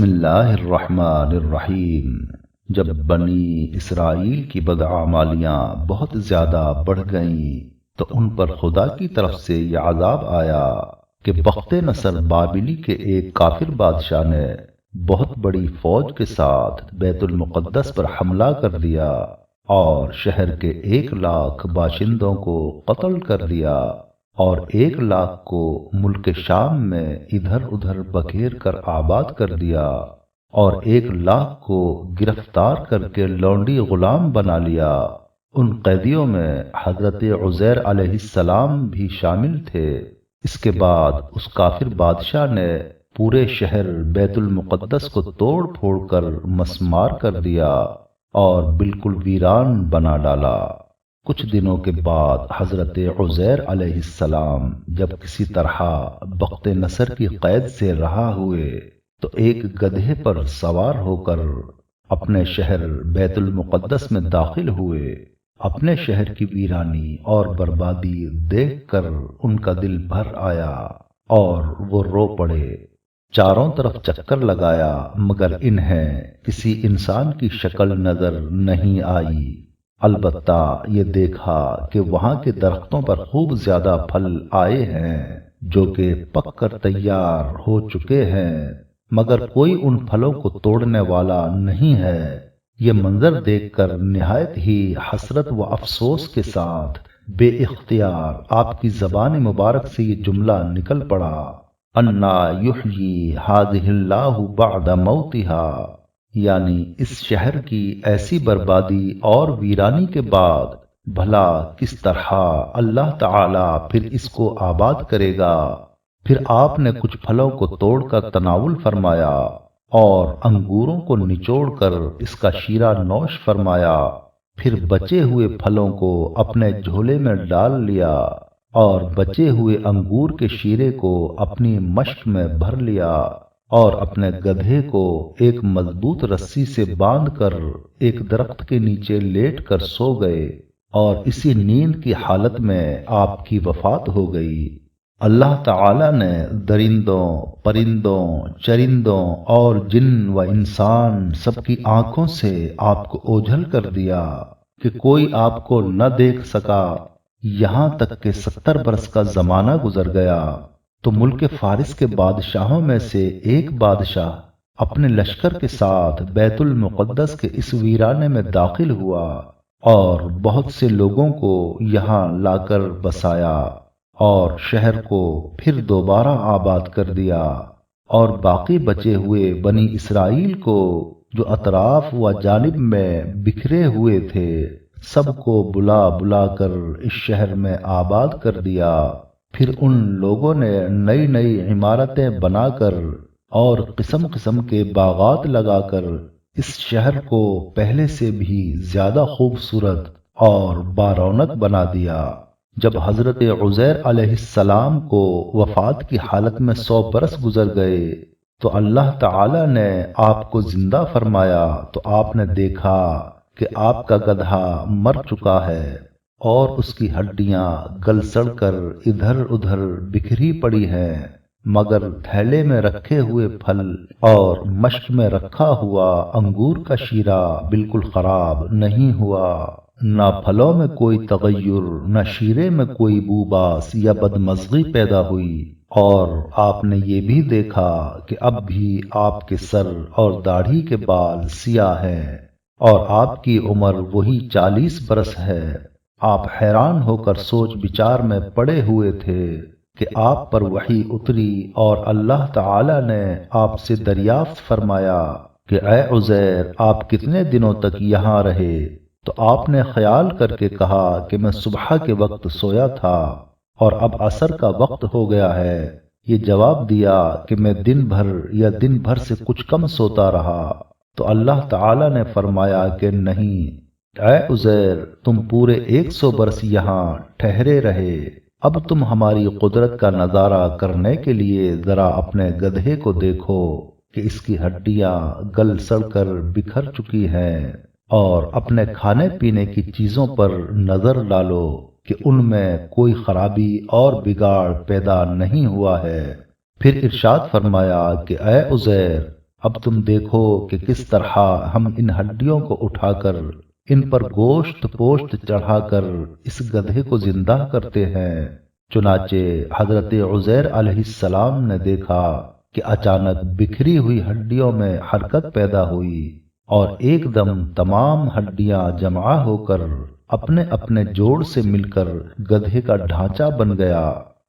بسم اللہ الرحمن الرحیم۔ جب بنی اسرائیل کی بدعمالیاں بہت زیادہ بڑھ گئیں تو ان پر خدا کی طرف سے یہ عذاب آیا کہ بخت نصر بابلی کے ایک کافر بادشاہ نے بہت بڑی فوج کے ساتھ بیت المقدس پر حملہ کر دیا اور شہر کے 1,00,000 باشندوں کو قتل کر دیا اور 1,00,000 کو ملک شام میں ادھر ادھر بکھیر کر آباد کر دیا اور 1,00,000 کو گرفتار کر کے لونڈی غلام بنا لیا۔ ان قیدیوں میں حضرت عزیر علیہ السلام بھی شامل تھے۔ اس کے بعد اس کافر بادشاہ نے پورے شہر بیت المقدس کو توڑ پھوڑ کر مسمار کر دیا اور بالکل ویران بنا ڈالا۔ کچھ دنوں کے بعد حضرت عزیر علیہ السلام جب کسی طرح بخت نصر کی قید سے رہا ہوئے تو ایک گدھے پر سوار ہو کر اپنے شہر بیت المقدس میں داخل ہوئے۔ اپنے شہر کی ویرانی اور بربادی دیکھ کر ان کا دل بھر آیا اور وہ رو پڑے۔ چاروں طرف چکر لگایا مگر انہیں کسی انسان کی شکل نظر نہیں آئی۔ البتہ یہ دیکھا کہ وہاں کے درختوں پر خوب زیادہ پھل آئے ہیں جو کہ پک کر تیار ہو چکے ہیں، مگر کوئی ان پھلوں کو توڑنے والا نہیں ہے۔ یہ منظر دیکھ کر نہایت ہی حسرت و افسوس کے ساتھ بے اختیار آپ کی زبان مبارک سے یہ جملہ نکل پڑا: انا یحیی ھذہ اللہ بعد موتہا، یعنی اس شہر کی ایسی بربادی اور ویرانی کے بعد بھلا کس طرح اللہ تعالی پھر اس کو آباد کرے گا۔ پھر آپ نے کچھ پھلوں کو توڑ کر تناول فرمایا اور انگوروں کو نچوڑ کر اس کا شیرہ نوش فرمایا، پھر بچے ہوئے پھلوں کو اپنے جھولے میں ڈال لیا اور بچے ہوئے انگور کے شیرے کو اپنی مشک میں بھر لیا اور اپنے گدھے کو ایک مضبوط رسی سے باندھ کر ایک درخت کے نیچے لیٹ کر سو گئے اور اسی نیند کی حالت میں آپ کی وفات ہو گئی۔ اللہ تعالی نے درندوں، پرندوں، چرندوں اور جن و انسان سب کی آنکھوں سے آپ کو اوجھل کر دیا کہ کوئی آپ کو نہ دیکھ سکا، یہاں تک کہ 70 برس کا زمانہ گزر گیا تو ملک فارس کے بادشاہوں میں سے ایک بادشاہ اپنے لشکر کے ساتھ بیت المقدس کے اس ویرانے میں داخل ہوا اور بہت سے لوگوں کو یہاں لا کر بسایا اور شہر کو پھر دوبارہ آباد کر دیا، اور باقی بچے ہوئے بنی اسرائیل کو جو اطراف و جانب میں بکھرے ہوئے تھے سب کو بلا بلا کر اس شہر میں آباد کر دیا۔ پھر ان لوگوں نے نئی نئی عمارتیں بنا کر اور قسم قسم کے باغات لگا کر اس شہر کو پہلے سے بھی زیادہ خوبصورت اور بارونق بنا دیا۔ جب حضرت عزیر علیہ السلام کو وفات کی حالت میں 100 برس گزر گئے تو اللہ تعالی نے آپ کو زندہ فرمایا تو آپ نے دیکھا کہ آپ کا گدھا مر چکا ہے اور اس کی ہڈیاں گل سڑ کر ادھر ادھر بکھری پڑی ہیں، مگر تھیلے میں رکھے ہوئے پھل اور مشک میں رکھا ہوا انگور کا شیرہ بالکل خراب نہیں ہوا۔ نہ پھلوں میں کوئی تغیر، نہ شیرے میں کوئی بوباس یا بدمزگی پیدا ہوئی، اور آپ نے یہ بھی دیکھا کہ اب بھی آپ کے سر اور داڑھی کے بال سیاہ ہیں اور آپ کی عمر وہی 40 برس ہے۔ آپ حیران ہو کر سوچ بچار میں پڑے ہوئے تھے کہ آپ پر وحی اتری اور اللہ تعالی نے آپ سے دریافت فرمایا کہ اے عزیر، آپ کتنے دنوں تک یہاں رہے؟ تو آپ نے خیال کر کے کہا کہ میں صبح کے وقت سویا تھا اور اب عصر کا وقت ہو گیا ہے۔ یہ جواب دیا کہ میں دن بھر یا دن بھر سے کچھ کم سوتا رہا۔ تو اللہ تعالی نے فرمایا کہ نہیں، اے عزیر، تم پورے 100 برس یہاں ٹھہرے رہے، اب تم ہماری قدرت کا نظارہ کرنے کے لیے ذرا اپنے گدھے کو دیکھو کہ اس کی ہڈیاں گل سڑ کر بکھر چکی ہیں، اور اپنے کھانے پینے کی چیزوں پر نظر ڈالو کہ ان میں کوئی خرابی اور بگاڑ پیدا نہیں ہوا ہے۔ پھر ارشاد فرمایا کہ اے عزیر، اب تم دیکھو کہ کس طرح ہم ان ہڈیوں کو اٹھا کر ان پر گوشت پوشت چڑھا کر اس گدھے کو زندہ کرتے ہیں۔ چنانچہ حضرت عزیر علیہ السلام نے دیکھا کہ اچانک بکھری ہوئی ہڈیوں میں حرکت پیدا ہوئی اور ایک دم تمام ہڈیاں جمع ہو کر اپنے اپنے جوڑ سے مل کر گدھے کا ڈھانچہ بن گیا،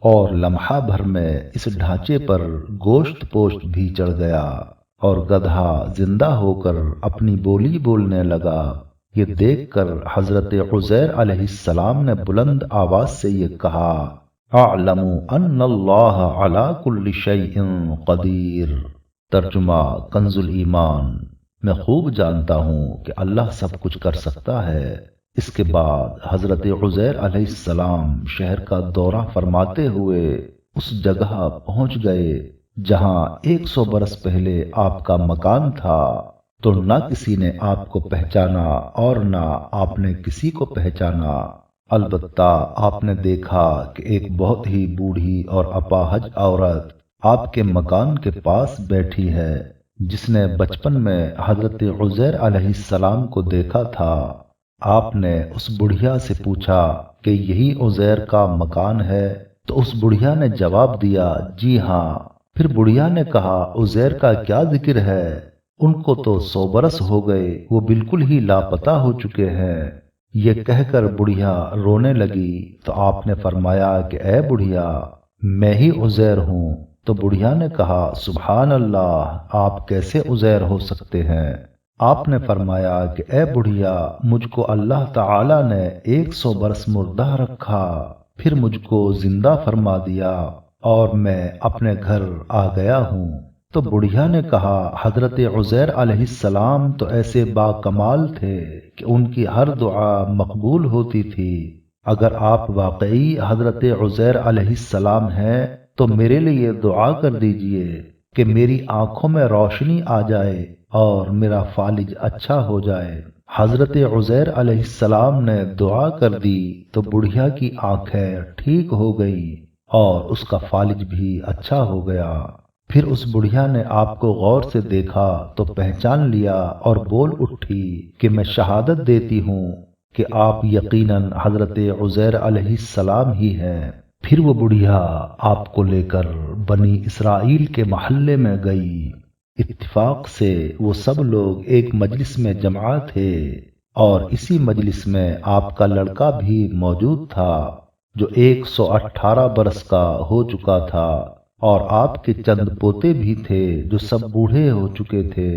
اور لمحہ بھر میں اس ڈھانچے پر گوشت پوشت بھی چڑھ گیا اور گدھا زندہ ہو کر اپنی بولی بولنے لگا۔ یہ دیکھ کر حضرت عزیر علیہ السلام نے بلند آواز سے یہ کہا، اعلم ان اللہ علی کل شیء قدیر۔ ترجمہ کنز الایمان، میں خوب جانتا ہوں کہ اللہ سب کچھ کر سکتا ہے۔ اس کے بعد حضرت عزیر علیہ السلام شہر کا دورہ فرماتے ہوئے اس جگہ پہنچ گئے جہاں 100 برس پہلے آپ کا مکان تھا، تو نہ کسی نے آپ کو پہچانا اور نہ آپ نے کسی کو پہچانا۔ البتہ آپ نے دیکھا کہ ایک بہت ہی بوڑھی اور اپاہج عورت آپ کے مکان کے پاس بیٹھی ہے، جس نے بچپن میں حضرت عزیر علیہ السلام کو دیکھا تھا۔ آپ نے اس بڑھیا سے پوچھا کہ یہی عزیر کا مکان ہے؟ تو اس بڑھیا نے جواب دیا، جی ہاں۔ پھر بڑھیا نے کہا، عزیر کا کیا ذکر ہے؟ ان کو تو 100 برس ہو گئے، وہ بالکل ہی لاپتہ ہو چکے ہیں۔ یہ کہہ کر بڑھیا رونے لگی تو آپ نے فرمایا کہ اے بڑھیا، میں ہی عزیر ہوں۔ تو بڑھیا نے کہا، سبحان اللہ، آپ کیسے عزیر ہو سکتے ہیں؟ آپ نے فرمایا کہ اے بڑھیا، مجھ کو اللہ تعالی نے 100 برس مردہ رکھا، پھر مجھ کو زندہ فرما دیا اور میں اپنے گھر آ گیا ہوں۔ تو بڑھیا نے کہا، حضرت عزیر علیہ السلام تو ایسے با کمال تھے کہ ان کی ہر دعا مقبول ہوتی تھی۔ اگر آپ واقعی حضرت عزیر علیہ السلام ہیں تو میرے لیے دعا کر دیجئے کہ میری آنکھوں میں روشنی آ جائے اور میرا فالج اچھا ہو جائے۔ حضرت عزیر علیہ السلام نے دعا کر دی تو بڑھیا کی آنکھیں ٹھیک ہو گئی اور اس کا فالج بھی اچھا ہو گیا۔ پھر اس بڑھیا نے آپ کو غور سے دیکھا تو پہچان لیا اور بول اٹھی کہ میں شہادت دیتی ہوں کہ آپ یقیناً حضرت عزیر علیہ السلام ہی ہیں۔ پھر وہ بڑھیا آپ کو لے کر بنی اسرائیل کے محلے میں گئی۔ اتفاق سے وہ سب لوگ ایک مجلس میں جمع تھے اور اسی مجلس میں آپ کا لڑکا بھی موجود تھا جو 118 برس کا ہو چکا تھا، اور آپ کے چند پوتے بھی تھے جو سب بوڑھے ہو چکے تھے۔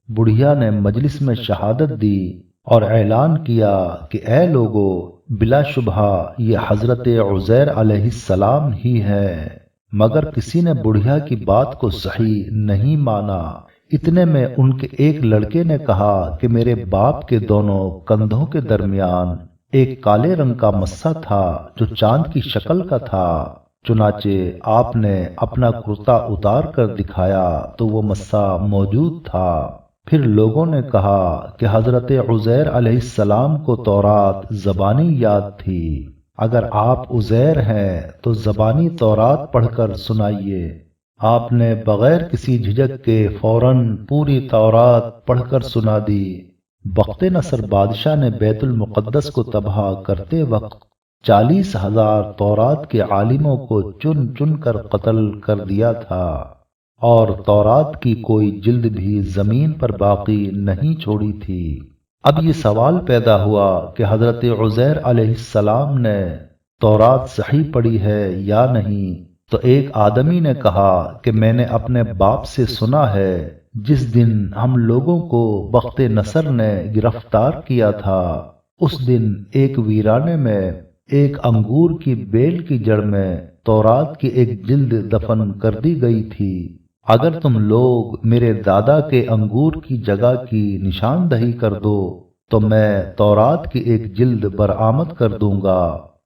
بڑھیا نے مجلس میں شہادت دی اور اعلان کیا کہ اے لوگو، بلا شبہ یہ حضرت عزیر علیہ السلام ہی ہے۔ مگر کسی نے بڑھیا کی بات کو صحیح نہیں مانا۔ اتنے میں ان کے ایک لڑکے نے کہا کہ میرے باپ کے دونوں کندھوں کے درمیان ایک کالے رنگ کا مسا تھا جو چاند کی شکل کا تھا۔ چنانچہ آپ نے اپنا کرتا اتار کر دکھایا تو وہ مسا موجود تھا۔ پھر لوگوں نے کہا کہ حضرت عزیر علیہ السلام کو تورات زبانی یاد تھی، اگر آپ عزیر ہیں تو زبانی تورات پڑھ کر سنائیے۔ آپ نے بغیر کسی جھجک کے فوراً پوری تورات پڑھ کر سنا دی۔ بخت نصر بادشاہ نے بیت المقدس کو تباہ کرتے وقت 40,000 تورات کے عالموں کو چن چن کر قتل کر دیا تھا، اور تورات کی کوئی جلد بھی زمین پر باقی نہیں چھوڑی تھی۔ اب یہ سوال پیدا ہوا کہ حضرت عزیر علیہ السلام نے تورات صحیح پڑھی ہے یا نہیں؟ تو ایک آدمی نے کہا کہ میں نے اپنے باپ سے سنا ہے، جس دن ہم لوگوں کو بخت نصر نے گرفتار کیا تھا، اس دن ایک ویرانے میں ایک انگور کی بیل کی جڑ میں تورات کی ایک جلد دفن کر دی گئی تھی۔ اگر تم لوگ میرے دادا کے انگور کی جگہ کی نشاندہی کر دو تو میں تورات کی ایک جلد برآمد کر دوں گا۔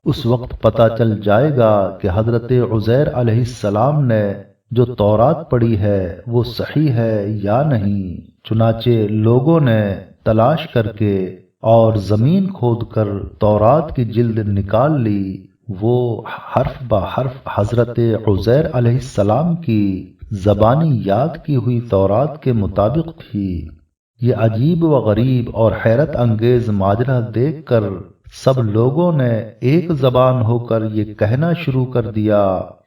اس وقت پتہ چل جائے گا کہ حضرت عزیر علیہ السلام نے جو تورات پڑھی ہے وہ صحیح ہے یا نہیں۔ چنانچہ لوگوں نے تلاش کر کے اور زمین کھود کر تورات کی جلد نکال لی۔ وہ حرف بہ حرف حضرت عزیر علیہ السلام کی زبانی یاد کی ہوئی تورات کے مطابق تھی۔ یہ عجیب و غریب اور حیرت انگیز ماجرا دیکھ کر سب لوگوں نے ایک زبان ہو کر یہ کہنا شروع کر دیا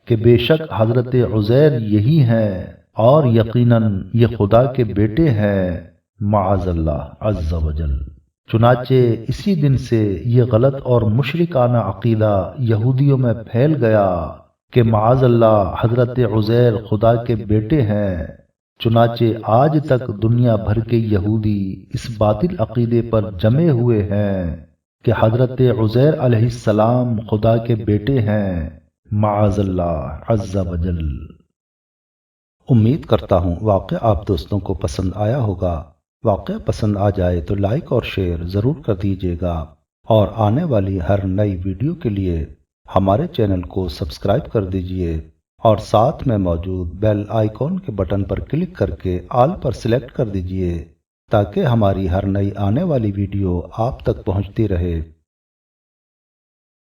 کہ بے شک حضرت عزیر یہی ہیں اور یقیناً یہ خدا کے بیٹے ہیں، معاذ اللہ عز و جل۔ چنانچہ اسی دن سے یہ غلط اور مشرکانہ عقیدہ یہودیوں میں پھیل گیا کہ معاذ اللہ حضرت عزیر خدا کے بیٹے ہیں۔ چنانچہ آج تک دنیا بھر کے یہودی اس باطل عقیدے پر جمے ہوئے ہیں کہ حضرت عزیر علیہ السلام خدا کے بیٹے ہیں، معاذ اللہ عز و جل۔ امید کرتا ہوں واقعہ آپ دوستوں کو پسند آیا ہوگا۔ واقعہ پسند آ جائے تو لائک اور شیئر ضرور کر دیجیے گا، اور آنے والی ہر نئی ویڈیو کے لیے ہمارے چینل کو سبسکرائب کر دیجیے، اور ساتھ میں موجود بیل آئیکن کے بٹن پر کلک کر کے آل پر سلیکٹ کر دیجیے تاکہ ہماری ہر نئی آنے والی ویڈیو آپ تک پہنچتی رہے۔